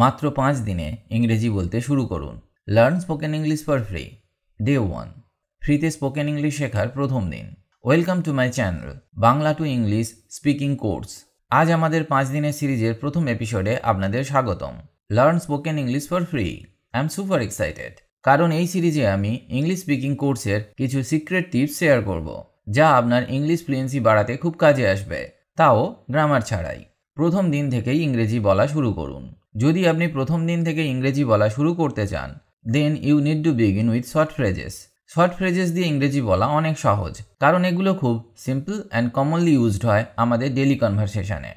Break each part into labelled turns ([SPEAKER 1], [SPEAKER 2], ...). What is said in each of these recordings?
[SPEAKER 1] মাত্র 5 দিনে ইংরেজি বলতে শুরু করুন। Learn spoken English for free. Day 1, ফ্রিতে স্পোকেন ইংলিশ শেখার প্রথম দিন। Welcome to my channel Bangla to English speaking course. আজ আমাদের 5 দিনের সিরিজের প্রথম এপিসোডে আপনাদের স্বাগতম। Learn spoken English for free. I am super excited, কারণ এই সিরিজে আমি ইংলিশ স্পিকিং কোর্সের কিছু সিক্রেট টিপস শেয়ার করব, যা আপনার ইংলিশ ফ্লুয়েন্সি বাড়াতে খুব কাজে আসবে, তাও গ্রামার ছাড়াই। প্রথম দিন থেকেই ইংরেজি বলা শুরু করুন। যদি আপনি প্রথম দিন থেকে ইংরেজি বলা শুরু করতে চান, then you need to begin with short phrases. Short phrases দিয়ে ইংরেজি বলা অনেক সহজ, কারণ এগুলো খুব সিম্পল অ্যান্ড কমনলি ইউজড হয় আমাদের ডেলি কনভারসেশনে।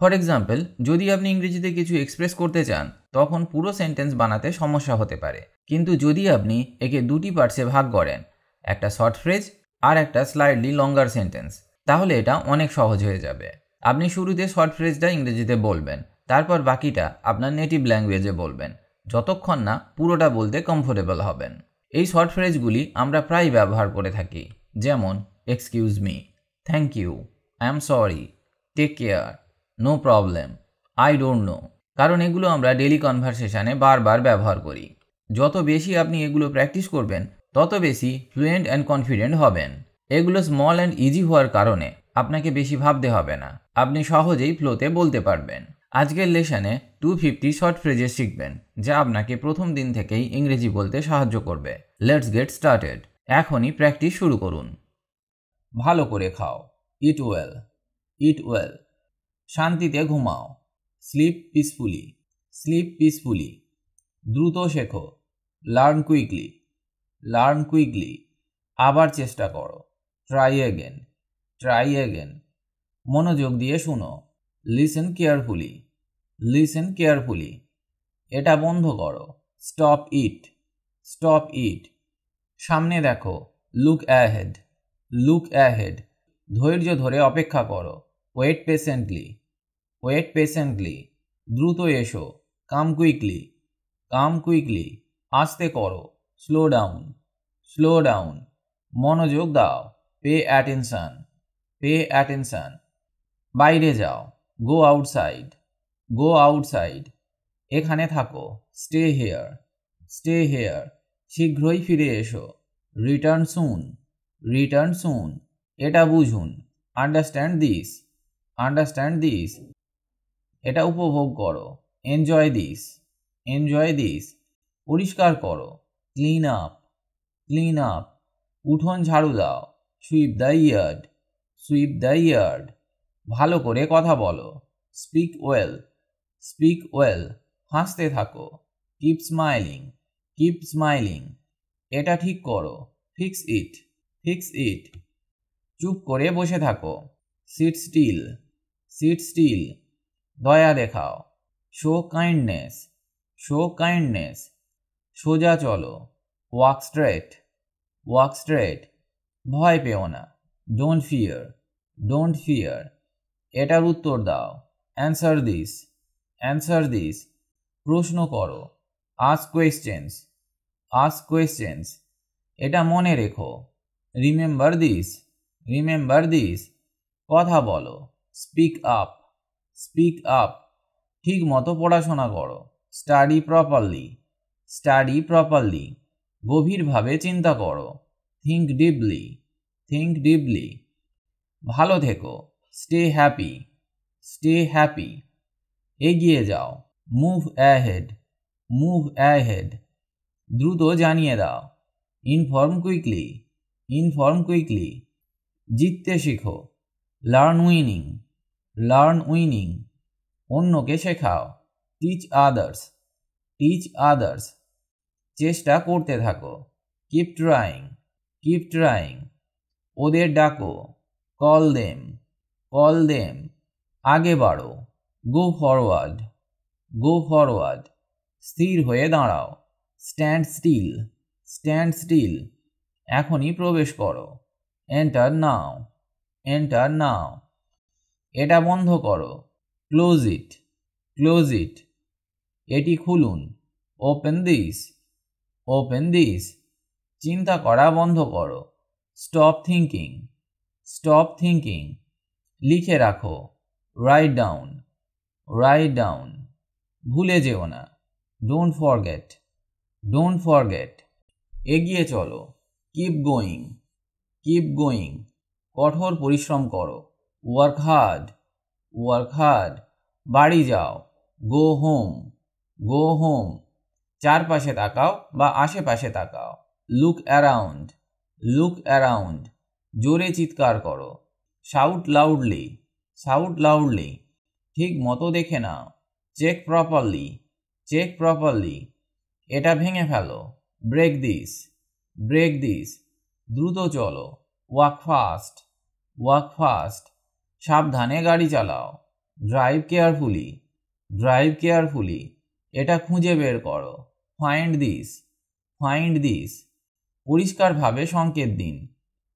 [SPEAKER 1] ফর এক্সাম্পল, যদি আপনি ইংরেজিতে কিছু এক্সপ্রেস করতে চান, তখন পুরো সেন্টেন্স বানাতে সমস্যা হতে পারে। কিন্তু যদি আপনি একে দুটি পার্টসে ভাগ করেন, একটা শর্ট ফ্রেজ আর একটা স্লাইডলি লঙ্গার সেন্টেন্স, তাহলে এটা অনেক সহজ হয়ে যাবে। আপনি শুরুতে শর্ট ফ্রেজটা ইংরেজিতে বলবেন, তারপর বাকিটা আপনার নেটিভ ল্যাঙ্গুয়েজে বলবেন, যতক্ষণ না পুরোটা বলতে কমফোর্টেবল হবেন। এই শর্ট ফ্রেজগুলি আমরা প্রায় ব্যবহার করে থাকি, যেমন excuse me, thank you, I am sorry, take care, no problem, I don't know, কারণ এগুলো আমরা ডেলি কনভারসেশনে বারবার ব্যবহার করি। যত বেশি আপনি এগুলো প্র্যাকটিস করবেন, তত বেশি ফ্লুয়েন্ট অ্যান্ড কনফিডেন্ট হবেন। এগুলো স্মল অ্যান্ড ইজি হওয়ার কারণে আপনাকে বেশি ভাবতে হবে না, আপনি সহজেই ফ্লোতে বলতে পারবেন। আজকের লেসনে 250 শর্ট ফ্রেজেস শিখবেন, যা আপনাকে প্রথম দিন থেকেই ইংরেজি বলতে সাহায্য করবে। Let's get started. এখনই প্র্যাকটিস শুরু করুন। ভালো করে খাও, ইট ওয়েল, ইট ওয়েল। শান্তিতে ঘুমাও, স্লিপ পিসফুলি, স্লিপ পিসফুলি। দ্রুত শেখো, লার্ন কুইকলি, লার্ন কুইকলি। আবার চেষ্টা করো, ট্রাই এগেন, ট্রাই এগেন। মনোযোগ দিয়ে শুনো, লিসেন কেয়ারফুলি, লিসেন কেয়ারফুলি। এটা বন্ধ করো, স্টপ ইট, স্টপ ইট। সামনে দেখো, লুক অ্যাহেড, লুক অ্যাহেড। ধৈর্য ধরে অপেক্ষা করো, ওয়েট পেশেন্টলি, ওয়েট পেশেন্টলি। দ্রুত এসো, কাম কুইকলি, কাম কুইকলি। আস্তে করো, স্লো ডাউন, স্লো ডাউন। মনোযোগ দাও, পে অ্যাটেনশন, পে অ্যাটেনশন। বাইরে যাও, গো আউটসাইড, গো আউটসাইড। এখানে থাকো, স্টে হেয়ার, স্টে হেয়ার। শীঘ্রই ফিরে এসো, রিটার্ন সুন, রিটার্ন সুন। এটা বুঝুন, আন্ডারস্ট্যান্ড দিস, আন্ডারস্ট্যান্ড দিস। এটা উপভোগ করো, এনজয় দিস, এনজয় দিস। পরিষ্কার করো, ক্লিন আপ, ক্লিন আপ। উঠোন ঝাড়ু দাও, sweep the yard, sweep the yard. ভালো করে কথা বলো, স্পিক ওয়েল, স্পিক ওয়েল। হাসতে থাকো, কিপ স্মাইলিং, কিপ স্মাইলিং। এটা ঠিক করো, ফিক্স ইট, ফিক্স ইট। চুপ করে বসে থাকো, সিট স্টিল, সিট স্টিল। দয়া দেখাও, শো কাইন্ডনেস, শো কাইন্ডনেস। সোজা চলো, ওয়াক স্ট্রেট, ওয়াক স্ট্রেট। ভয় পেও না, ডোন্ট ফিয়ার, ডোন্ট ফিয়ার। এটার উত্তর দাও, অ্যান্সার দিস, অ্যান্সার দিস। প্রশ্ন করো, আস্ক কোয়েশ্চেন্স, আস্ক কোয়েশ্চেন্স। এটা মনে রেখো, রিমেম্বার দিস, রিমেম্বার দিস। কথা বলো, স্পিক আপ, স্পিক আপ। ঠিক মতো পড়াশোনা করো, স্টাডি প্রপারলি, স্টাডি প্রপারলি। গভীরভাবে চিন্তা করো, থিঙ্ক ডিপলি, থিঙ্ক ডিপলি। ভালো থেকো, স্টে হ্যাপি, স্টে হ্যাপি। এগিয়ে যাও, মুভ অ্যাহেড, মুভ অ্যাহেড। দ্রুত জানিয়ে দাও, ইনফর্ম কুইকলি, ইনফর্ম কুইকলি। জিততে শেখো, লার্ন উইনিং, লার্ন উইনিং। অন্যকে শেখাও, টিচ আদার্স, টিচ আদার্স। চেষ্টা করতে থাকো, কিপ ট্রাইং, কিপ ট্রাইং। ওদের ডাকো, কল দেম, কল দেম। আগে বাড়ো, গো ফরওয়ার্ড, গো ফরওয়ার্ড। স্থির হয়ে দাঁড়াও, স্ট্যান্ড স্টিল, স্ট্যান্ড স্টিল। এখনই প্রবেশ করো, এন্টার নাও, এন্টার নাও। এটা বন্ধ করো, ক্লোজ ইট, ক্লোজ ইট। এটি খুলুন, ওপেন দিস, ওপেন দিস। চিন্তা করা বন্ধ করো, স্টপ থিঙ্কিং, স্টপ থিঙ্কিং। লিখে রাখো, রাইট ডাউন, রাইট ডাউন। ভুলে যেও না, ডোন্ট ফরগেট, ডোন্ট ফরগেট। এগিয়ে চলো, কিপ গোয়িং, কিপ গোয়িং। কঠোর পরিশ্রম করো, ওয়ার্ক হার্ড, ওয়ার্ক হার্ড। বাড়ি যাও, গো হোম, গো হোম। চারপাশে তাকাও বা আশেপাশে তাকাও, লুক অ্যারাউন্ড, লুক অ্যারাউন্ড। জোরে চিৎকার করো, শাউট লাউডলি, শাউট লাউডলি। ঠিক মতো দেখে নাও, চেক প্রপারলি, চেক প্রপারলি। এটা ভেঙে ফেলো, ব্রেক দিস, ব্রেক দিস। দ্রুত চলো, ওয়াক ফাস্ট, ওয়াক ফাস্ট। সাবধানে গাড়ি চালাও, ড্রাইভ কেয়ারফুলি, ড্রাইভ কেয়ারফুলি। এটা খুঁজে বের করো, ফাইন্ড দিস, ফাইন্ড দিস। পরিষ্কারভাবে সংকেত দিন,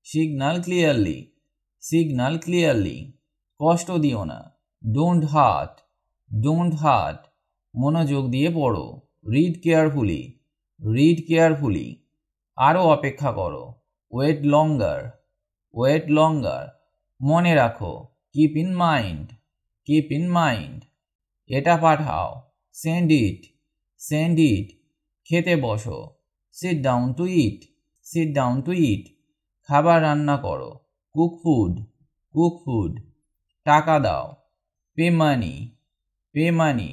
[SPEAKER 1] সিগন্যাল ক্লিয়ারলি, সিগন্যাল ক্লিয়ারলি। কষ্ট দিও না, ডোন্ট হার্ট, ডোন্ট হার্ট। মনোযোগ দিয়ে পড়ো, রিড কেয়ারফুলি, রিড কেয়ারফুলি। আরও অপেক্ষা করো, ওয়েট লঙ্গার, ওয়েট লঙ্গার। মনে রাখো, keep in mind, keep in mind. এটা পাঠাও, সেন্ড ইট, সেন্ড ইট। খেতে বসো, sit down to eat, sit down to eat. খাবার রান্না করো, কুক ফুড, কুক ফুড। টাকা দাও, পে মানি, পে মানি।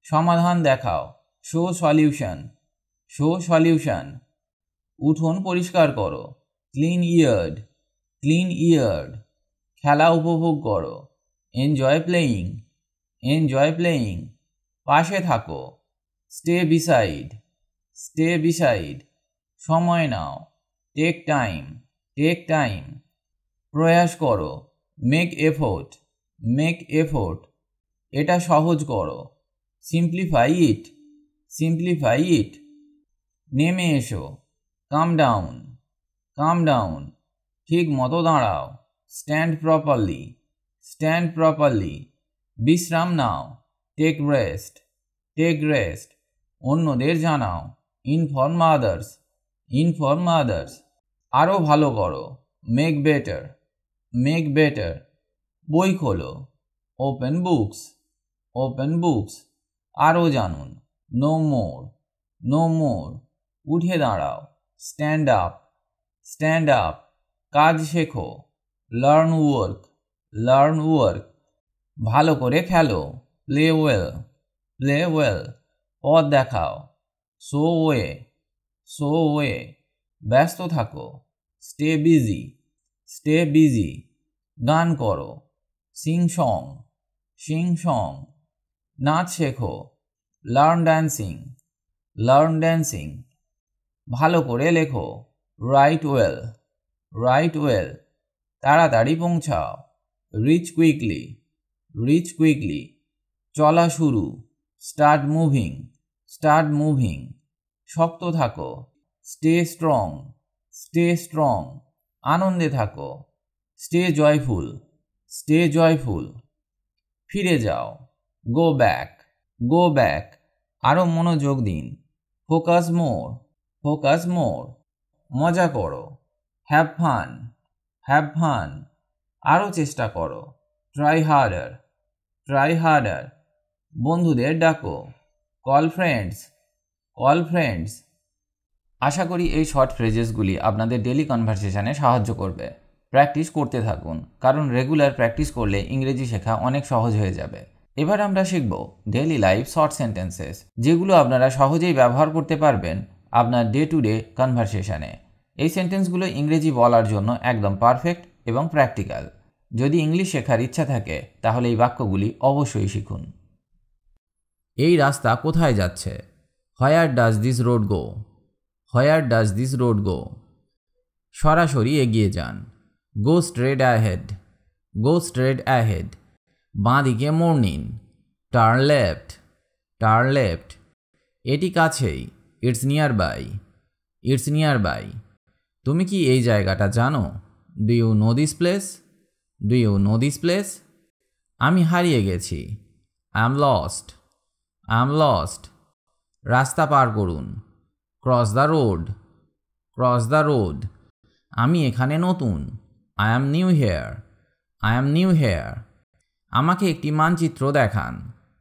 [SPEAKER 1] সমাধান দেখাও, শো সলিউশন, শো সলিউশন। উঠোন পরিষ্কার করো, ক্লিন ইয়ার্ড, ক্লিন ইয়ার্ড। খেলা উপভোগ করো, এনজয় প্লেয়িং, এনজয় প্লেয়িং। পাশে থাকো, স্টে বিসাইড, স্টে বিসাইড। সময় নাও, টেক টাইম, টেক টাইম। প্রয়াস করো, মেক এফোর্ট, মেক এফোর্ট। এটা সহজ করো, সিম্পলিফাই ইট, সিম্পলিফাই ইট। নেমে এসো, কাম ডাউন, কাম ডাউন। ঠিক মতো দাঁড়াও, স্ট্যান্ড প্রপারলি, স্ট্যান্ড প্রপারলি। বিশ্রাম নাও, টেক রেস্ট, টেক রেস্ট। অন্যদের জানাও, ইনফর্ম আদার্স, ইনফর্ম আদার্স। আরও ভালো করো, মেক বেটার, মেক বেটার। বই খোলো, ওপেন বুকস, ওপেন বুকস। আরও জানুন, নো মোর, নো মোর। উঠে দাঁড়াও, স্ট্যান্ড আপ, স্ট্যান্ড আপ। কাজ শেখো, লার্ন ওয়ার্ক, লার্ন ওয়ার্ক। ভালো করে খেলো, প্লে ওয়েল, প্লে ওয়েল। পথ দেখাও, শো ওয়ে, শো ওয়ে। ব্যস্ত থাকো, স্টে বিজি, স্টে বিজি। গান করো, সিং সং, সিং সং। নাচ শেখো, লার্ন ড্যান্সিং, লার্ন ড্যান্সিং। ভালো করে লেখো, রাইট ওয়েল, রাইট ওয়েল। তাড়াতাড়ি পৌঁছাও, রিচ কুইকলি, রিচ কুইকলি। চলা শুরু, স্টার্ট মুভিং, স্টার্ট মুভিং। শক্ত থাকো, স্টে স্ট্রং, স্টে স্ট্রং। আনন্দে থাকো, স্টে জয়ফুল, স্টে জয়ফুল। ফিরে যাও, গো ব্যাক, গো ব্যাক। আরও মনোযোগ দিন, ফোকাস মোর, ফোকাস মোর। মজা করো, হ্যাভ ফান, হ্যাভ ফান। আরও চেষ্টা করো, ট্রাই হার্ডার, ট্রাই হার্ডার। বন্ধুদের ডাকো, কল ফ্রেন্ডস, কল ফ্রেন্ডস। আশা করি এই শর্ট ফ্রেজেসগুলি আপনাদের ডেলি কনভারসেশনে সাহায্য করবে। প্র্যাকটিস করতে থাকুন, কারণ রেগুলার প্র্যাকটিস করলে ইংরেজি শেখা অনেক সহজ হয়ে যাবে। এবার আমরা শিখব ডেইলি লাইফ শর্ট সেন্টেন্সেস, যেগুলো আপনারা সহজেই ব্যবহার করতে পারবেন আপনার ডে টু ডে কনভারসেশনে। এই সেন্টেন্সগুলো ইংরেজি বলার জন্য একদম পারফেক্ট এবং প্র্যাকটিক্যাল। যদি ইংলিশ শেখার ইচ্ছা থাকে তাহলে এই বাক্যগুলি অবশ্যই শিখুন। এই রাস্তা কোথায় যাচ্ছে? Where does this road go? Where does this road go? সরাসরি এগিয়ে যান, go straight ahead, go straight ahead. বাঁ দিকে মোড় নিন, টার্ন লেফট, টার্ন লেফট। এটি কাছেই, it's nearby, it's nearby. তুমি কি এই জায়গাটা জানো? Do you know this place? Do you know this place? আমি হারিয়ে গেছি, I am lost, I am lost. রাস্তা পার করুন, cross the road, cross the road. আমি এখানে নতুন, I am new here, I am new here. আমাকে একটি মানচিত্র দেখান,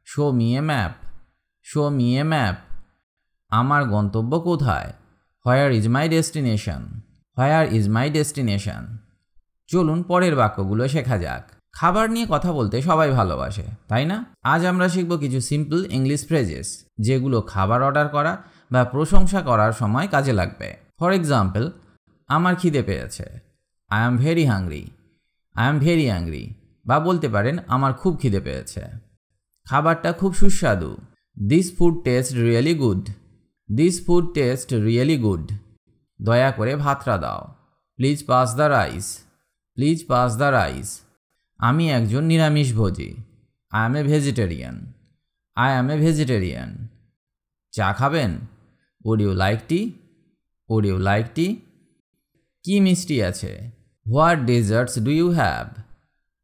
[SPEAKER 1] show me a map, show me a map. আমার গন্তব্য কোথায়? Where is my destination? Where is my destination? চলুন পরের বাক্যগুলো শেখা যাক। খাবার নিয়ে কথা বলতে সবাই ভালোবাসে, তাই না? আজ আমরা শিখব কিছু সিম্পল ইংলিশ ফ্রেজেস যেগুলো খাবার অর্ডার করা বা প্রশংসা করার সময় কাজে লাগবে। ফর এক্সাম্পল, আমার খিদে পেয়েছে। I am very hungry. I am very hungry. বা বলতে পারেন আমার খুব খিদে পেয়েছে। খাবারটা খুব সুস্বাদু। This food taste really good. This food taste really good. দয়া করে ভাতটা দাও। Please pass the rice. Please pass the rice. আমি একজন নিরামিষভোজী। I am a vegetarian. I am a vegetarian. চা খাবেন? Would you like tea? Would you like tea? কি মিষ্টি আছে? What desserts do you have?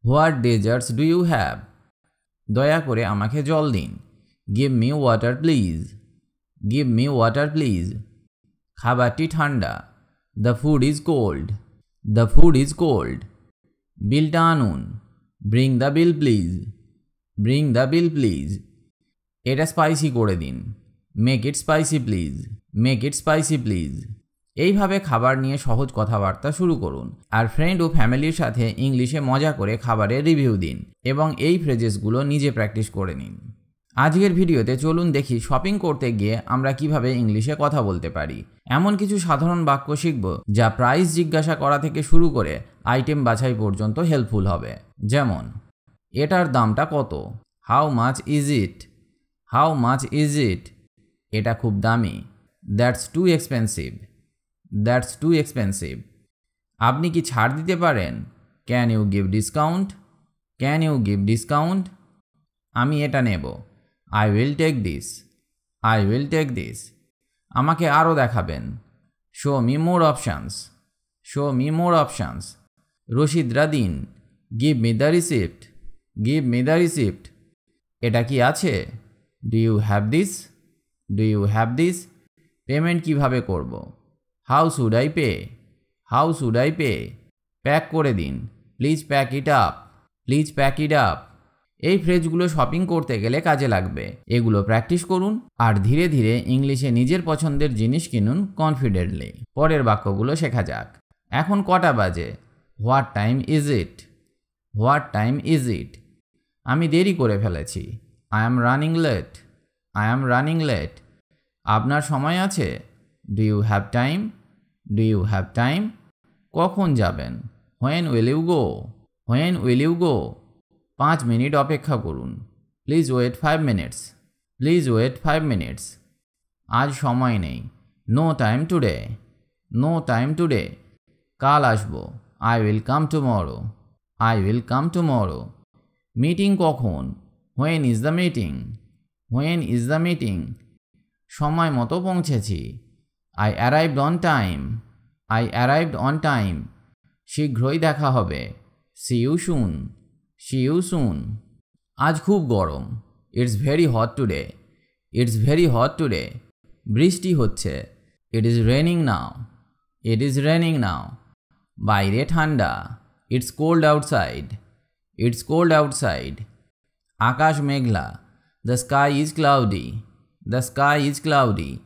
[SPEAKER 1] What desserts do you have? দয়া করে আমাকে জল দিন। Give me water please. Give me water please. খাবারটি ঠান্ডা। The food is cold. The food is cold. বিলটা আনুন। Bring the bill please. Bring the bill please. এটা স্পাইসি করে দিন। Make it spicy please. Make it spicy please. এইভাবে খাবার নিয়ে সহজ কথাবার্তা শুরু করুন আর ফ্রেন্ড ও ফ্যামিলির সাথে ইংলিশে মজা করে খাবারের রিভিউ দিন এবং এই ফ্রেজেসগুলো নিজে প্র্যাকটিস করে নিন। আজকের ভিডিওতে চলুন দেখি শপিং করতে গিয়ে আমরা কিভাবে ইংলিশে কথা বলতে পারি। এমন কিছু সাধারণ বাক্য শিখব যা প্রাইস জিজ্ঞাসা করা থেকে শুরু করে আইটেম বাছাই পর্যন্ত হেল্পফুল হবে। যেমন, এটার দামটা কত? How much is it? How much is it? এটা খুব দামি। That's too expensive. That's too expensive. আপনি কি ছাড় দিতে পারেন? Can you give discount? Can you give discount? আমি এটা নেব। I will take this. I will take this. আমাকে আরও দেখাবেন। Show me more options. Show me more options. রসিদরা দিন। Give me the receipt. Give me the receipt. এটা কি আছে? Do you have this? Do you have this? Payment কিভাবে করব? How should I pay? How should I pay? Pack করে দিন। Please pack it up. Please pack it up. এই ফ্রেজগুলো shopping করতে গেলে কাজে লাগবে। এগুলো প্র্যাকটিস করুন আর ধীরে ধীরে ইংলিশে নিজের পছন্দের জিনিস কিনুন কনফিডেন্টলি। পরের বাক্যগুলো শেখা যাক। এখন কটা বাজে? What time is it? What time is it? আমি দেরি করে ফেলেছি। I am running late. I am running late. আপনার সময় আছে? Do you have time? Do you have time? কখন যাবেন? When will you go? When will you go? 5 minute অপেক্ষা করুন। Please wait 5 minutes. Please wait 5 minutes. আজ সময় নেই। No time today. No time today. কাল আসবো। I will come tomorrow. I will come tomorrow. Meeting কখন? When is the meeting? When is the meeting? সময় মতো পৌঁছেছি। I arrived on time. I arrived on time. শীঘ্রই দেখা হবে। See you soon. See you soon. আজ খুব গরম। It's very hot today. It's very hot today. বৃষ্টি হচ্ছে। It is raining now. It is raining now. বাইরে ঠান্ডা। It's cold outside. It's cold outside. আকাশ মেঘলা। The sky is cloudy. The sky is cloudy.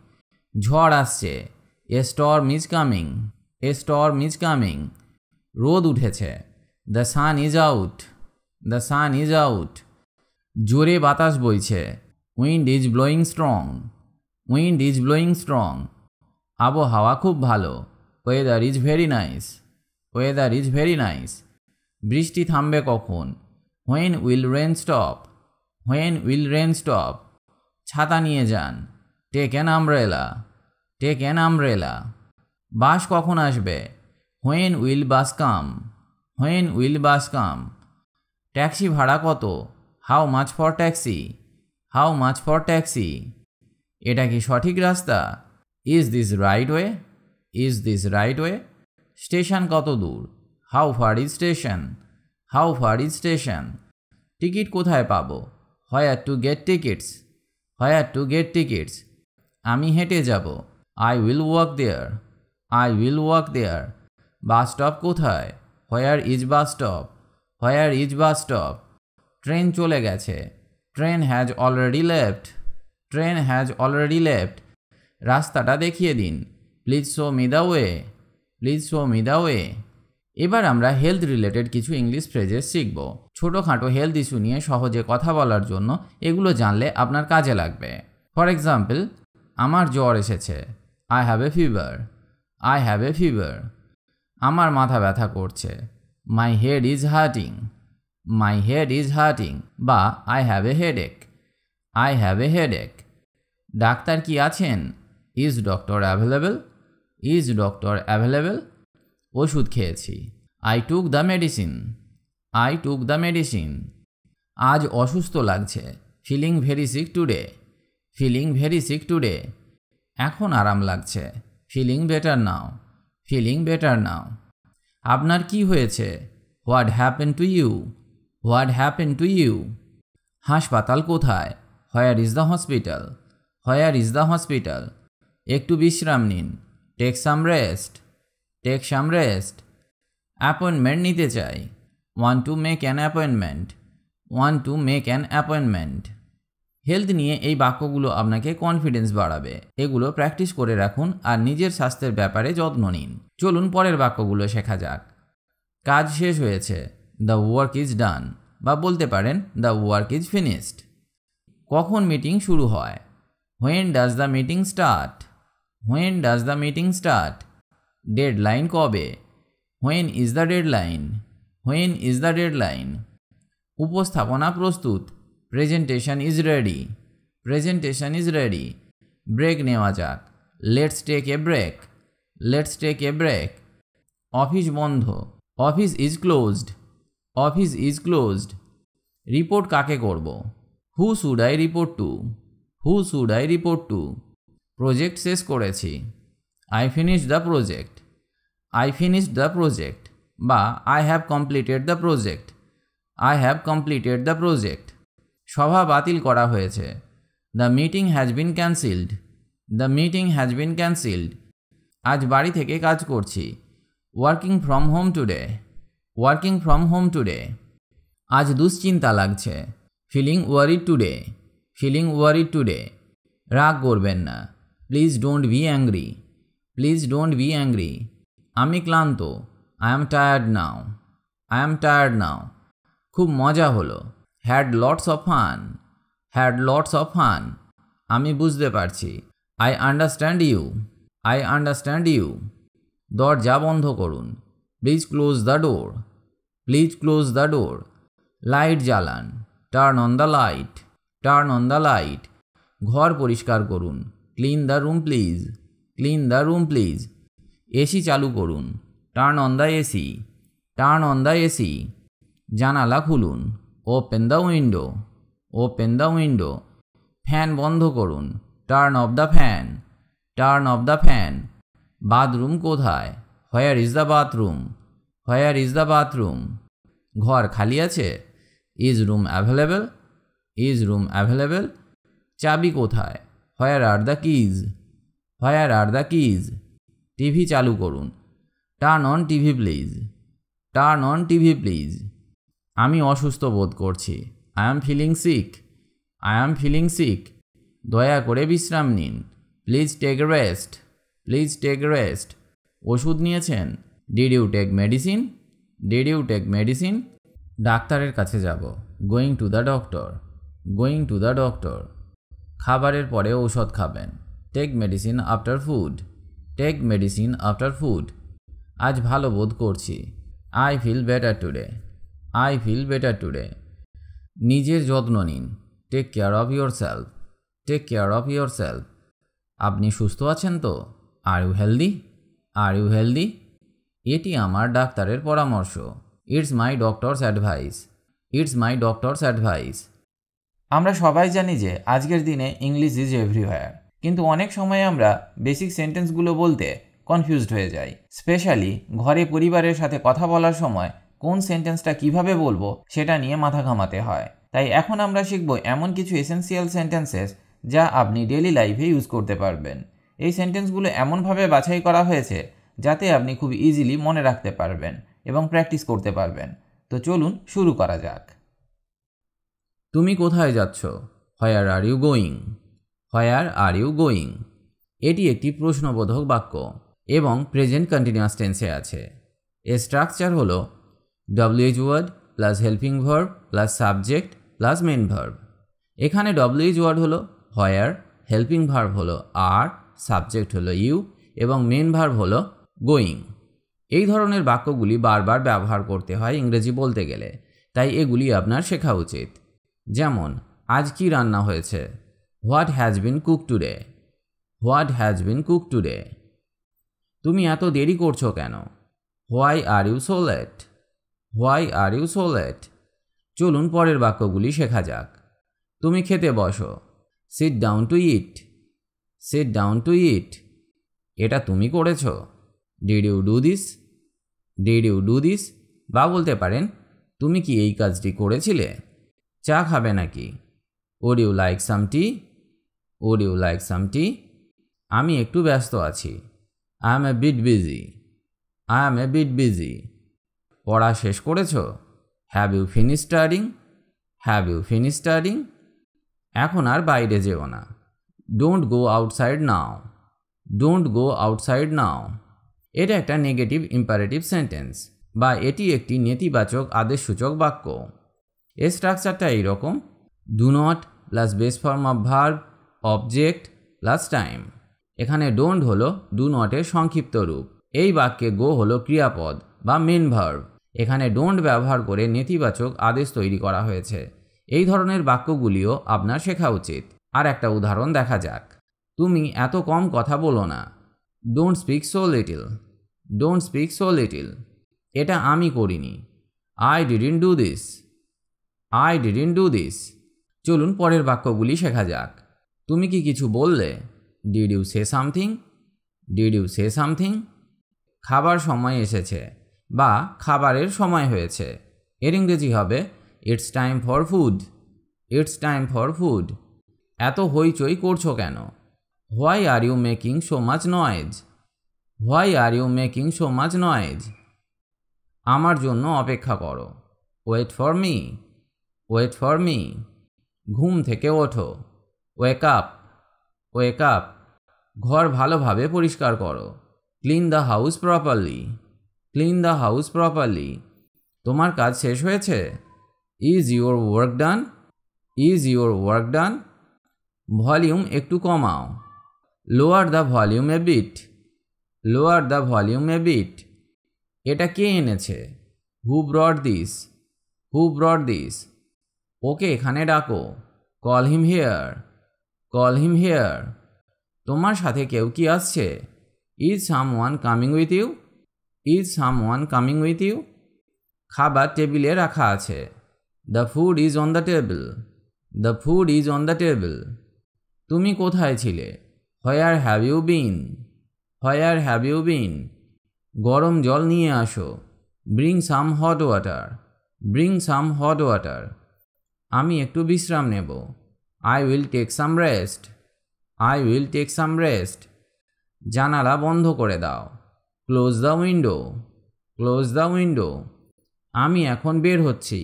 [SPEAKER 1] ঝড় আসছে। A storm is coming. A storm is coming. রোদ উঠেছে। The sun is out. The sun is out. জোরে বাতাস বইছে। Wind is blowing strong. Wind is blowing strong. আবহাওয়া খুব ভালো। Weather is very nice. Weather is very nice. বৃষ্টি থামবে কখন? When will rain stop? When will rain stop? ছাতা নিয়ে যান। Take an umbrella. Take an umbrella. Bus কখন আসবে? When will bus come? When will bus come? Taxi ভাড়া কত? How much for taxi? How much for taxi? এটা কি সঠিক রাস্তা? Is this right way? Is this right way? Station কত দূর? How far is station? How far is station? Ticket কোথায় পাবো? Where to get tickets? Where to get tickets? আমি হেঁটে যাব। I will walk there. I will walk there. Bus stop কোথায়? Where is bus stop? Where is bus stop? Train চলে গেছে। Train has already left. Train has already left. রাস্তাটা দেখিয়ে দিন। Please show me the way. Please show me the way. এবার আমরা health related কিছু English phrases শিখব। ছোটোখাটো হেলথ ইস্যু নিয়ে সহজে কথা বলার জন্য এগুলো জানলে আপনার কাজে লাগবে। ফর এক্সাম্পল, আমার জ্বর এসেছে। I have a fever. I have a fever. আমার মাথা ব্যথা করছে। My head is hurting. My head is hurting. বা I have a headache. I have a headache. ডাক্তার কি আছেন? Is doctor available? Is doctor available? ওষুধ খেয়েছি। I took the medicine. I took the medicine. আজ অসুস্থ লাগছে। Feeling very sick today. Feeling very sick today. এখন আরাম লাগছে। Feeling better now. Feeling better now. আপনার কি হয়েছে? What happen to you? What happen to you? হাসপাতাল কোথায়? Where is the hospital? Where is the hospital? একটু বিশ্রাম নিন। Take some rest. Take some rest. Appointment নিতে চাই। Want to make an appointment. Want to make an appointment. Health নিয়ে এই বাক্যগুলো আপনাকে কনফিডেন্স বাড়াবে। এগুলো প্র্যাকটিস করে রাখুন আর নিজের স্বাস্থ্যের ব্যাপারে যত্ন নিন। চলুন পরের বাক্যগুলো শেখা যাক। কাজ শেষ হয়েছে। The work is done. বা বলতে পারেন দ্য ওয়ার্ক ইজ ফিনিশড। কখন মিটিং শুরু হয়? When does the meeting start? When does the meeting start? Deadline কবে? When is the deadline? When is the deadline? উপস্থাপনা প্রস্তুত। Presentation is ready. Presentation is ready. Break নেওয়া যাক। Let's take a break. Let's take a break. Office বন্ধ। Office is closed. Office is closed. Report কাকে করব? হু should I report to? Who should I report to? Project শেষ করেছি। I finish the project. I finish the project. বা I have completed the project. I have completed the project. সভা বাতিল করা হয়েছে। The meeting has been cancelled. The meeting has been cancelled. আজ বাড়ি থেকে কাজ করছি। Working from home today. Working from home today. আজ দুশ্চিন্তা লাগছে। Feeling worried today. Feeling worried today. রাগ করবেন না। Please don't be angry. Please don't be angry. আমি ক্লান্ত। I am tired now. I am tired now. খুব মজা হলো। Had lots of fun. Had lots of fun. আমি বুঝতে পারছি। I understand you. I understand you. দরজা বন্ধ করুন। Please close the door. Please close the door. Light জ্বালান। Turn on the light. Turn on the light. ঘর পরিষ্কার করুন। Clean the room please. Clean the room please. AC চালু করুন। Turn on the AC. Turn on the AC. জানালা খুলুন। Open the window. Open the window. Fan বন্ধ করুন। Turn off the fan. Turn off the fan. Bathroom কোথায়? Where is the bathroom? Where is the bathroom? ঘর খালি আছে। Is room available? Is room available? চাবি কোথায়? Where are the keys? Where are the keys? TV চালু করুন। Turn on TV please. Turn on TV please. আমি অসুস্থ বোধ করছি। I am feeling sick. I am feeling sick. দয়া করে বিশ্রাম নিন। Please take rest. Please take rest. ওষুধ নিয়েছেন? Did you take medicine? Did you take medicine? ডাক্তারের কাছে যাব। Going to the doctor. Going to the doctor. খাবারের পরে ঔষধ খাবেন। Take medicine after food. Take medicine after food. আজ ভালো বোধ করছি। I feel better today. I feel better today. নিজের যত্ন নিন। Take care of yourself. Take care of yourself. আপনি সুস্থ আছেন তো? Are you healthy? Are you healthy? এটি আমার ডাক্তারের পরামর্শ। It's my doctor's advice. It's my doctor's advice. আমরা সবাই জানি যে আজকের দিনে ইংলিশ ইজ এভরিওয়্যার, কিন্তু অনেক সময় আমরা বেসিক সেন্টেন্সগুলো বলতে কনফিউজড হয়ে যাই। স্পেশালি ঘরে পরিবারের সাথে কথা বলার সময় কোন সেন্টেন্সটা কিভাবে বলবো সেটা নিয়ে মাথা ঘামাতে হয়। তাই এখন আমরা শিখব এমন কিছু এসেন্সিয়াল সেন্টেন্সেস যা আপনি ডেইলি লাইফে ইউজ করতে পারবেন। এই সেন্টেন্সগুলো এমনভাবে বাছাই করা হয়েছে যাতে আপনি খুব ইজিলি মনে রাখতে পারবেন এবং প্র্যাকটিস করতে পারবেন। তো চলুন শুরু করা যাক। তুমি কোথায় যাচ্ছ? Where are you going? Where are you going. এটি একটি প্রশ্নবোধক বাক্য এবং প্রেজেন্ট কন্টিনিউয়াস টেন্সে আছে। এর স্ট্রাকচার হলো WH word plus helping verb plus subject plus main verb. এখানে WH ওয়ার্ড হলো হোয়ার, হেল্পিং ভার্ব হলো আর, সাবজেক্ট হলো ইউ এবং মেন ভার্ব হলো গোয়িং। এই ধরনের বাক্যগুলি বারবার ব্যবহার করতে হয় ইংরেজি বলতে গেলে, তাই এগুলি আপনার শেখা উচিত। যেমন আজ কি রান্না হয়েছে, what has been cook today, what has been cook today. তুমি এত দেরি করছো কেন, why are you so late, why are you so late. চলুন পরের বাক্যগুলি শেখা যাক। তুমি খেতে বসো, sit down to eat, sit down to eat. এটা তুমি করেছো, did you do this, did you do this. বা বলতে পারেন তুমি কি এই কাজটি করেছিলে। চা খাবে নাকি, would you like some tea, would you like some tea. আমি একটু ব্যস্ত আছি, I am a bit busy, I am a bit busy. পড়া শেষ করেছো, have you finish studying, have you finish studying. এখন আর বাইরে যেও না, don't go outside now, don't go outside now. এটা একটা নেগেটিভ ইম্পারেটিভ সেন্টেন্স বা এটি একটি নেতিবাচক আদেশসূচক বাক্য। এর স্ট্রাকচারটা এইরকম, do not plus base form of verb object plus time. এখানে ডোন্ট হলো ডু নটের সংক্ষিপ্ত রূপ। এই বাক্যে গো হলো ক্রিয়াপদ বা মেন ভার্ব। এখানে ডোন্ট ব্যবহার করে নেতিবাচক আদেশ তৈরি করা হয়েছে। এই ধরনের বাক্যগুলিও আপনার শেখা উচিত। আর একটা উদাহরণ দেখা যাক। তুমি এত কম কথা বলো না, don't speak so little, don't speak so little. এটা আমি করিনি, I didn't do this, I didn't do this. চলুন পরের বাক্যগুলি শেখা যাক। তুমি কি কিছু বললে, did you say something, did you say something. খাবার সময় এসেছে বা খাবারের সময় হয়েছে। এর ইংরেজি হবে it's time for food, it's time for food. এত হইচই করছো কেন, why are you making so much noise, why are you making so much noise. আমার জন্য অপেক্ষা করো, wait for me, wait for me. ঘুম থেকে ওঠো, ওয়েক আপ, ওয়েক আপ। ঘর ভালোভাবে পরিষ্কার করো, clean the house properly, clean the house properly. তোমার কাজ শেষ হয়েছে, is your work done, is your work done. Volume একটু কমাও, lower the volume a bit, lower the volume a bit. এটা কে এনেছে, হু ব্রট দিস, হু ব্রট দিস। ওকে এখানে ডাকো, call him here, call him here. তোমার সাথে কেউ কি আসছে, is someone coming with you, is someone coming with you. খাবার টেবিলে রাখা আছে, the food is on the table, the food is on the table. তুমি কোথায় ছিলে, where have you been, where have you been. গরম জল নিয়ে আসো, bring some hot water, bring some hot water. আমি একটু বিশ্রাম নেব, I will take some rest, I will take some rest. জানালা বন্ধ করে দাও, close the window, close the window. আমি এখন বের হচ্ছি,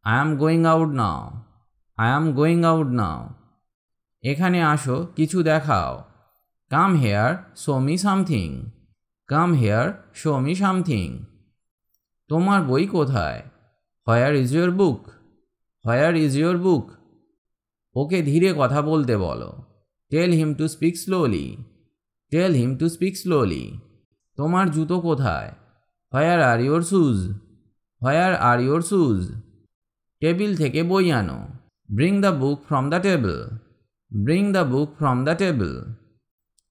[SPEAKER 1] I am going out now, I am going out now. এখানে আসো কিছু দেখাও, come here show me something, come here show me something. তোমার বই কোথায়, where is your book, where is your book. Okay ধীরে কথা বলতে বলো, tell him to speak slowly, tell him to speak slowly. তোমার জুতো কোথায়, where are your shoes, where are your shoes. Table থেকে বই আনো, bring the book from the table, bring the book from the table.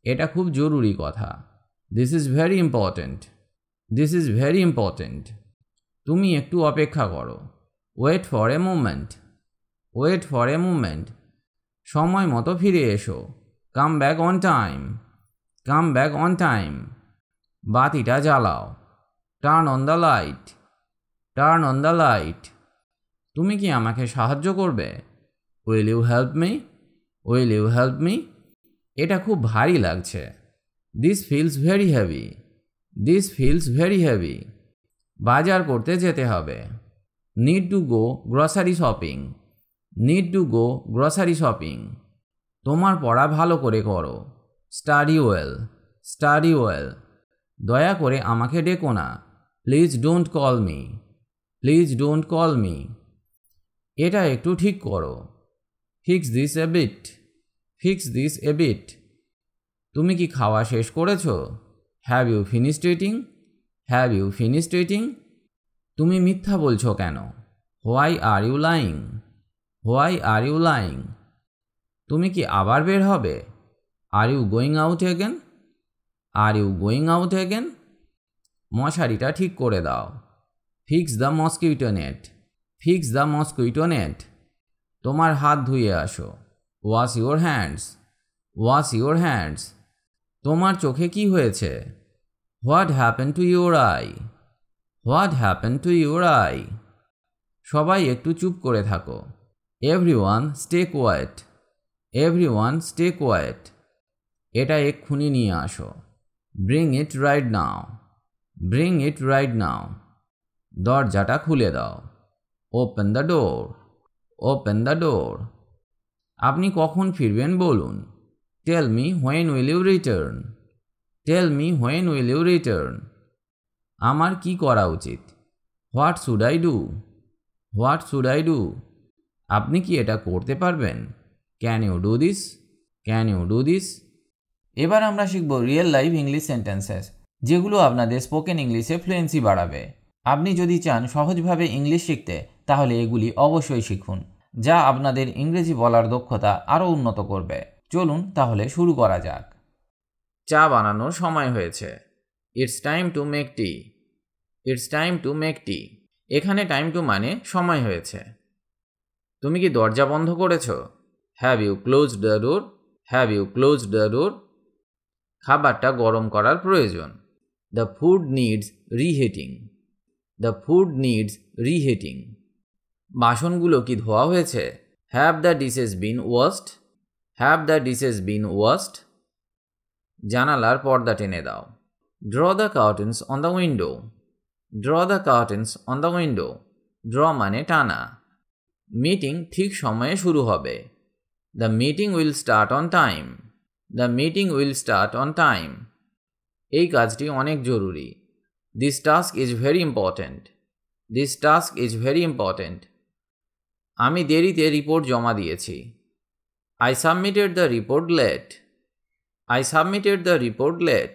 [SPEAKER 1] এটা খুব জরুরি কথা, this is very important, this is very important. তুমি একটু অপেক্ষা করো, wait for a moment, wait for a moment. সময় মতো ফিরে এসো, come back on time, come back on time. বাতিটা জ্বালাও, turn on the light, turn on the light. তুমি কি আমাকে সাহায্য করবে, will you help me, will you help me. এটা খুব ভারী লাগছে, this feels very heavy, this feels very heavy. বাজার করতে যেতে হবে, need to go grocery shopping, need to go grocery shopping. তোমার পড়া ভালো করে করো। Study well, study well. দয়া করে আমাকে ডেকো না। Please don't call me, please don't call me. এটা একটু ঠিক করো। Fix this a bit, fix this a bit. তুমি কি খাওয়া শেষ করেছো? Have you finished eating, have you finished eating. তুমি মিথ্যা বলছো কেন? Why are you lying, why are you lying. তুমি কি আবার বের হবে? Are you going out again, are you going out again. মশারিটা ঠিক করে দাও। Fix the mosquito net, fix the mosquito net. তোমার হাত ধুয়ে আসো। Wash your hands, wash your hands. তোমার চোখে কি হয়েছে? What happen to your eye, what happen to your eye. সবাই একটু চুপ করে থাকো। Everyone stay quiet, everyone stay quiet. এটা এক্ষুনি নিয়ে আসো। Bring it right now, bring it right now. দরজাটা খুলে দাও। Open the door, open the door. আপনি কখন ফিরবেন বলুন। Tell me when will you return, tell me when will you return. আমার কি করা উচিত? What should I do, what should I do. আপনি কি এটা করতে পারবেন? Can you do this, can you do this. এবার আমরা শিখব রিয়েল লাইফ ইংলিশ সেন্টেন্সেস, যেগুলো আপনাদের স্পোকেন ইংলিশে ফ্লুয়েন্সি বাড়াবে। আপনি যদি চান সহজভাবে ইংলিশ শিখতে, তাহলে এগুলি অবশ্যই শিখুন, যা আপনাদের ইংরেজি বলার দক্ষতা আরও উন্নত করবে। চলুন তাহলে শুরু করা যাক। চা বানানোর সময় হয়েছে। It's time to make T, it's time to make টি। এখানে টাইম টু মানে সময় হয়েছে। তুমি কি দরজা বন্ধ করেছো? Have you closed the door, have you closed the door. খাবারটা গরম করার প্রয়োজন। The food needs reheating, the food needs reheating. বাসনগুলো কি ধোয়া হয়েছে? Have the dishes been washed, have the dishes been washed. জানালার পর্দা টেনে দাও। Draw the curtains on the window, draw the curtains on the window. Draw মানে টানা। মিটিং ঠিক সময়ে শুরু হবে। The meeting will start on time, the meeting will start on time. এই কাজটি অনেক জরুরি। This task is very important, this task is very important. আমি দেরিতে রিপোর্ট জমা দিয়েছি। I submitted the report late, I submitted the report late.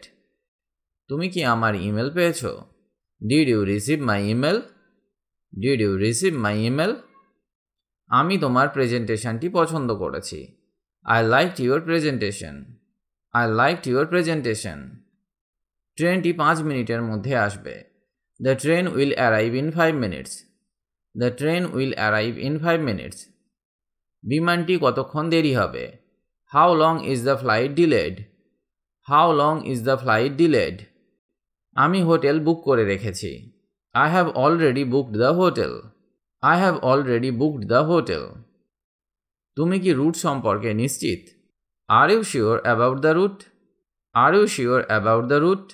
[SPEAKER 1] তুমি কি আমার ইমেল পেয়েছো? Did you receive my email, did you receive my email. আমি তোমার প্রেজেন্টেশনটি পছন্দ করেছি। I liked your presentation, I liked your presentation. ট্রেনটি 5 মিনিটের মধ্যে আসবে। The train will arrive in 5 minutes, the train will arrive in 5 minutes. বিমানটি কতক্ষণ দেরি হবে? How long is the flight delayed, how long is the flight delayed. আমি hotel book করে রেখেছি। I have already booked the hotel, I have already booked the hotel. তুমি কি route সম্পর্কে নিশ্চিত? Are you sure about the route, are you sure about the route.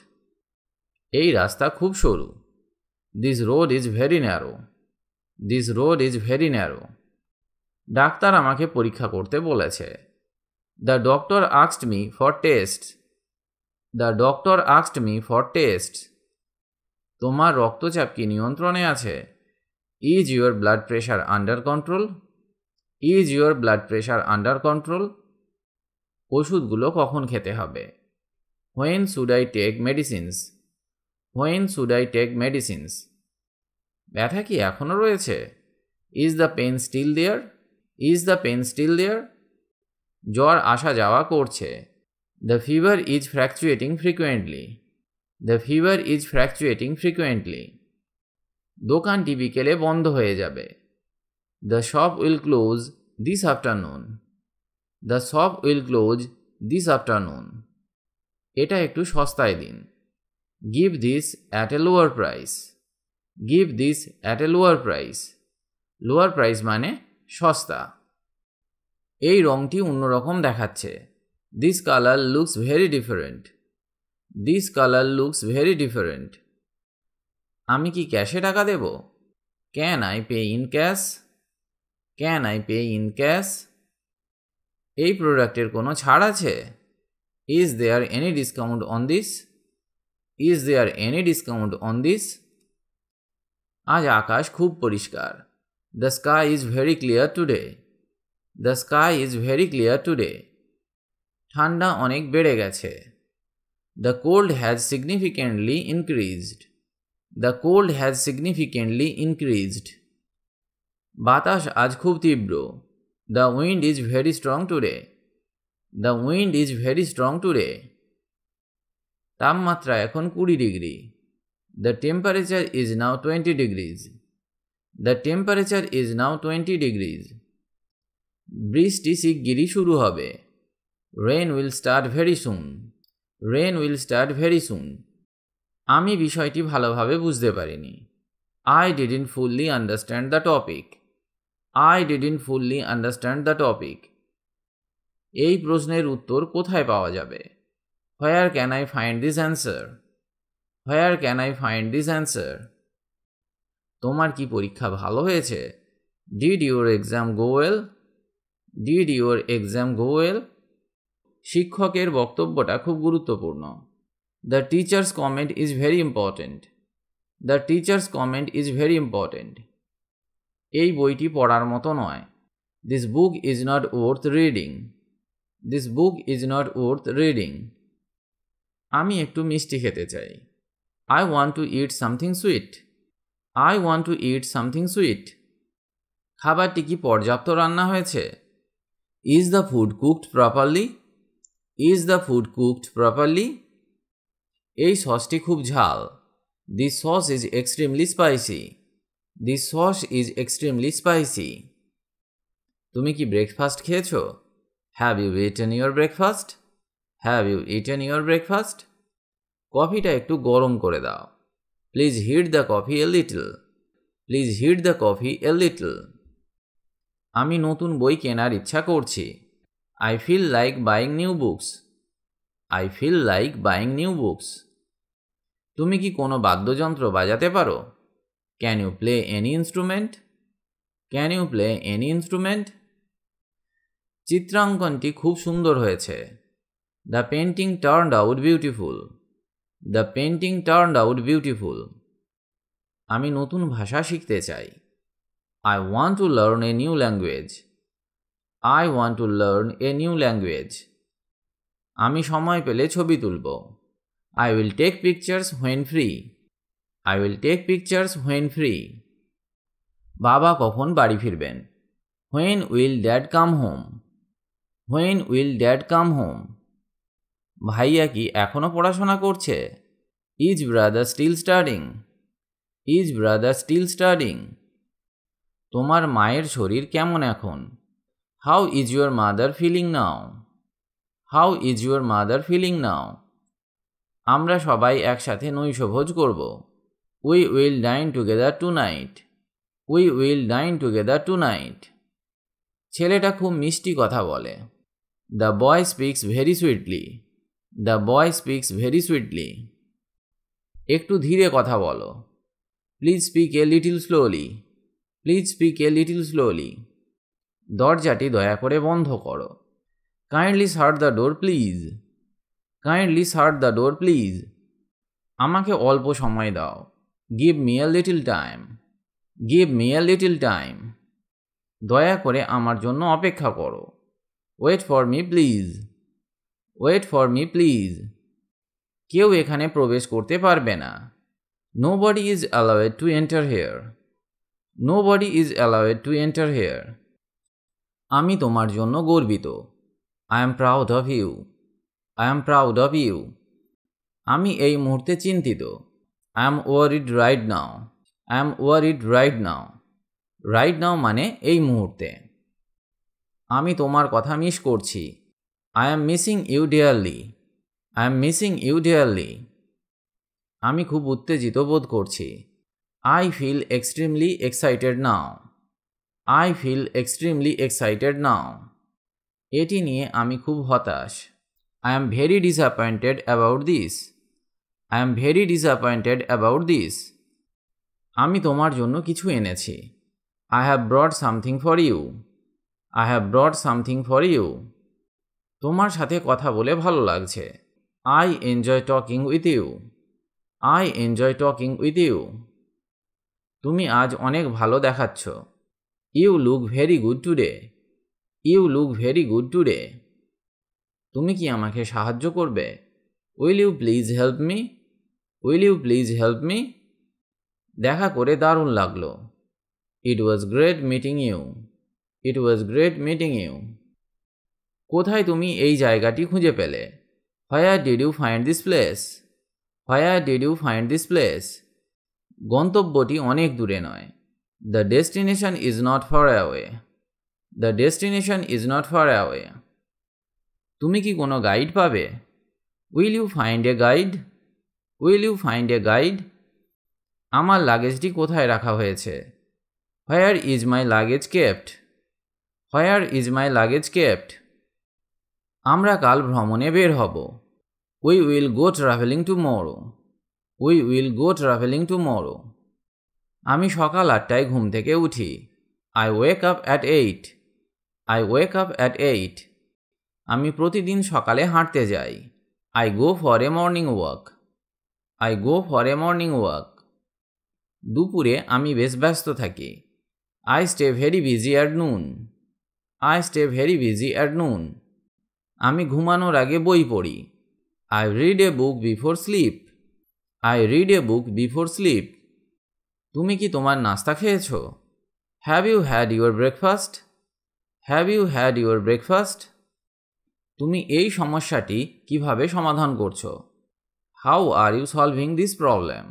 [SPEAKER 1] এই রাস্তা খুব সরু। This road is very narrow, this road is very narrow. ডাক্তার আমাকে পরীক্ষা করতে বলেছে। The doctor asked me for test, the doctor asked me for test. তোমার রক্তচাপ কি নিয়ন্ত্রণে আছে? Is your blood pressure under control, is your blood pressure under control. ওষুধগুলো কখন খেতে হবে? When should I take medicines, when should I take medicines. ব্যথা কি এখনও রয়েছে? Is the pain still there, is the pain still there. জ্বর আসা যাওয়া করছে। The fever is fluctuating frequently, the fever is fluctuating frequently. দোকানটি বিকেলে বন্ধ হয়ে যাবে। The shop will close this afternoon, the shop will close this afternoon. এটা একটু সস্তায় দিন। Give this at a lower price, give this at a lower price. Lower price মানে সস্তা। এই রঙটি অন্যরকম দেখাচ্ছে। This colour looks very different, this colour looks very different. আমি কি ক্যাশে টাকা দেব? Can I pay in cash, can I pay in cash. এই প্রোডাক্টের কোনো ছাড় আছে? Is there any discount on this? Is there any discount on this? আজ আকাশ খুব পরিষ্কার। The sky is very clear today. The sky is very clear today. ঠান্ডা অনেক বেড়ে গেছে। The cold has significantly increased. The cold has significantly increased. বাতাস আজ খুব তীব্র। The wind is very strong today. The wind is very strong today. তাপমাত্রা এখন 20 degree. The temperature is now 20 degrees. The temperature is now 20 degrees. বৃষ্টি শিগগিরই শুরু হবে। Rain will start very soon. Rain will start very soon. আমি বিষয়টি ভালোভাবে বুঝতে পারিনি। I didn't fully understand the topic. I didn't fully understand the topic. এই প্রশ্নের উত্তর কোথায় পাওয়া যাবে? Where can I find this answer? Where can I find this answer? তোমার কি পরীক্ষা ভালো হয়েছে? Did your exam go well? Did your exam go well? শিক্ষকের বক্তব্যটা খুব গুরুত্বপূর্ণ। The teacher's comment is very important. The teacher's comment is very important. এই বইটি পড়ার মতো নয়। This book is not worth reading. This book is not worth reading. আমি একটু মিষ্টি খেতে চাই। I want to eat something sweet. I want to eat something sweet. খাবারটি কি পর্যাপ্ত রান্না হয়েছে? Is the food cooked properly? Is the food cooked properly? এই সসটি খুব ঝাল। This sauce is extremely spicy. This sauce is extremely spicy. তুমি কি ব্রেকফাস্ট খেয়েছো? Have you eaten your breakfast? Have you eaten your breakfast? কফিটা একটু গরম করে দাও। Please heat the coffee a little. Please heat the coffee a little. আমি নতুন বই কেনার ইচ্ছা করছি। I feel like buying new books. I feel like buying new books. তুমি কি কোনো বাদ্যযন্ত্র বাজাতে পারো? Can you play any instrument? Can you play any instrument? চিত্রাঙ্কনটি খুব সুন্দর হয়েছে। The painting turned out beautiful. The painting turned out beautiful. আমি নতুন ভাষা শিখতে চাই। I want to learn a new language. I want to learn a new language. আমি সময় পেলে ছবি তুলব। I will take pictures when free. I will take pictures when free. বাবা কখন বাড়ি ফিরবেন? When will dad come home? When will dad come home? ভাইয়া কি এখনো পড়াশোনা করছে? Is brother still studying? Is brother still studying? তোমার মায়ের শরীর কেমন এখন? How is your mother feeling now? How is your mother feeling now? আমরা সবাই একসাথে নৈশভোজ করব। We will dine together tonight. We will dine together tonight. ছেলেটা খুব মিষ্টি কথা বলে। The boy speaks very sweetly. The boy speaks very sweetly. একটু ধীরে কথা বলো। Please speak a little slowly. Please speak a little slowly. দরজাটি দয়া করে বন্ধ করো। Kindly shut the door please. Kindly shut the door please. আমাকে অল্প সময় দাও। Give me a little time. Give me a little time. দয়া করে আমার জন্য অপেক্ষা করো। Wait for me please. Wait for me please. কেউ এখানে প্রবেশ করতে পারবে না। Nobody is allowed to enter here. Nobody is allowed to enter here. আমি তোমার জন্য গর্বিত। I am proud of you. I am proud of you. আমি এই মুহূর্তে চিন্তিত। I am worried right now. I am worried right now. Right now মানে এই মুহূর্তে। আমি তোমার কথা মিস করছি। I am missing you dearly. I am missing you dearly. আমি খুব উত্তেজিত বোধ করছি। I feel extremely excited now. I feel extremely excited now. এটি নিয়ে আমি খুব হতাশ। I am very disappointed about this. I am very disappointed about this. আমি তোমার জন্য কিছু এনেছি। I have brought something for you. I have brought something for you. তোমার সাথে কথা বলে ভালো লাগছে। I enjoy talking with you. I enjoy talking with you. তুমি আজ অনেক ভালো দেখাচ্ছ। You look very good today. You look very good today. তুমি কি আমাকে সাহায্য করবে? Will you please help me? Will you please help me? দেখা করে দারুণ লাগলো। It was great meeting you. It was great meeting you. কোথায় তুমি এই জায়গাটি খুঁজে পেলে? Where did you find this place? Where did you find this place? গন্তব্যটি অনেক দূরে নয়। The destination is not far away. The destination is not far away. তুমি কি কোনো গাইড পাবে? Will you find a guide? Will you find a guide? আমার লাগেজটি কোথায় রাখা হয়েছে? Where is my luggage kept? Where is my luggage kept? আমরা কাল ভ্রমণে বের হব। We will go traveling tomorrow. We will go traveling tomorrow. আমি সকাল 8টায় ঘুম থেকে উঠি। I wake up at 8. I wake up at 8. আমি প্রতিদিন সকালে হাঁটতে যাই। I go for a morning walk. I go for a morning walk. দুপুরে আমি বেশ ব্যস্ত থাকি। I stay very busy at noon. I stay very busy at noon. আমি ঘুমানোর আগে বই পড়ি। I read a book before sleep. I read a book before sleep. তুমি কি তোমার নাস্তা খেয়েছো? Have you had your breakfast? Have you had your breakfast? তুমি এই সমস্যাটি কিভাবে সমাধান করছো? How are you solving this problem?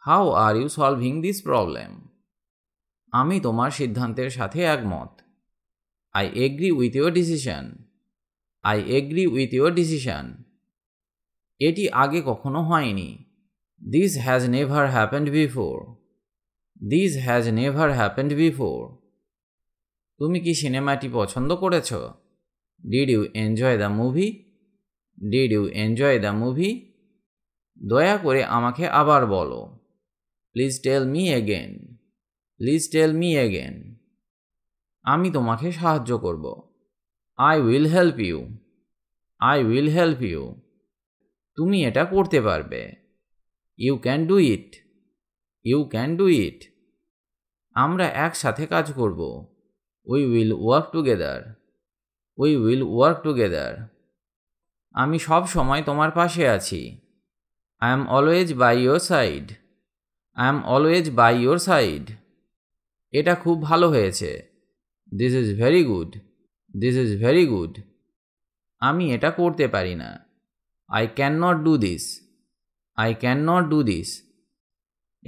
[SPEAKER 1] How are you solving this problem? আমি তোমার সিদ্ধান্তের সাথে একমত। I agree with your decision. I agree with your decision. এটি আগে কখনো হয়নি। This has never happened before. This has never happened before. তুমি কি সিনেমাটি পছন্দ করেছো? Did you enjoy the movie? Did you enjoy the movie? দয়া করে আমাকে আবার বলো। Please tell me again. Please tell me again. আমি তোমাকে সাহায্য করব। I will help you. I will help you. তুমি এটা করতে পারবে। You can do it. You can do it. আমরা একসাথে কাজ করব। We will work together. We will work together. আমি সব সময় তোমার পাশে আছি। I am always by your side. I am always by your side. এটা খুব ভালো হয়েছে। This is very good. This is very good. আমি এটা করতে পারি না। I cannot do this. I cannot do this.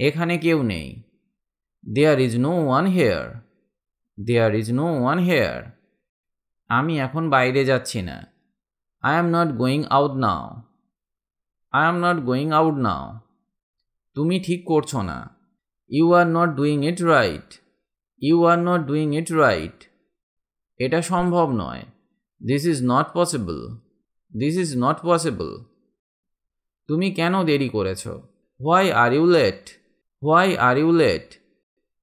[SPEAKER 1] এখানে কেউ নেই। There is no one here. There is no one here. আমি এখন বাইরে যাচ্ছি না। I am not going out now. I am not going out now. তুমি ঠিক করছো না। You are not doing it right. You are not doing it right. এটা সম্ভব নয়। This is not possible. This is not possible. তুমি কেন দেরি করেছো? Why are you late? Why are you late?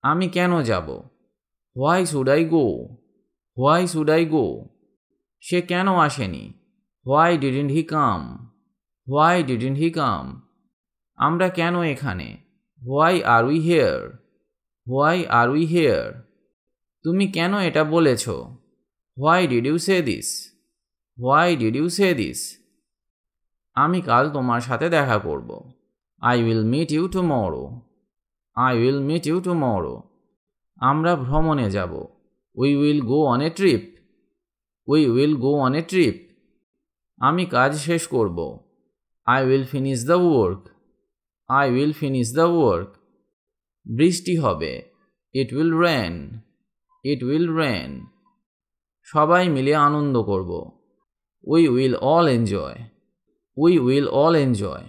[SPEAKER 1] আমি কেন যাব? Why should I go? Why should I go? সে কেন আসেনি? Why didn't he come? Why didn't he come? আমরা কেন এখানে? Why are we here? Why are we here? তুমি কেন এটা বলেছো? Why did you say this? Why did you say this? আমি কাল তোমার সাথে দেখা করব। I will meet you tomorrow. I will meet you tomorrow. আমরা ভ্রমণে যাব। We will go on a trip. We will go on a trip. আমি কাজ শেষ করব। I will finish the work. I will finish the work. বৃষ্টি হবে। It will rain. It will rain. সবাই মিলে আনন্দ করব। We will all enjoy. We will all enjoy.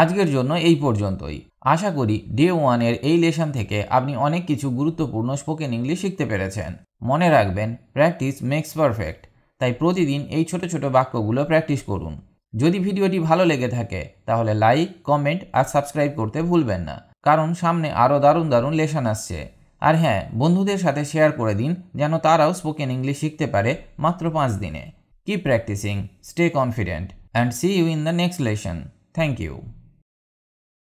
[SPEAKER 1] আজকের জন্য এই পর্যন্তই। আশা করি ডে 1 এর এই লেসন থেকে আপনি অনেক কিছু গুরুত্বপূর্ণ স্পোকেন ইংলিশ শিখতে পেরেছেন। মনে রাখবেন, প্র্যাকটিস মেক্স পারফেক্ট। তাই প্রতিদিন এই ছোট ছোট বাক্যগুলো প্র্যাকটিস করুন। যদি ভিডিওটি ভালো লেগে থাকে তাহলে লাইক, কমেন্ট আর সাবস্ক্রাইব করতে ভুলবেন না, কারণ সামনে আরও দারুণ দারুণ লেসন আসছে। আর হ্যাঁ, বন্ধুদের সাথে শেয়ার করে দিন যেন তারাও স্পোকেন ইংলিশ শিখতে পারে মাত্র 5 দিনে। Keep practicing, stay confident, and see you in the next lesson. Thank you.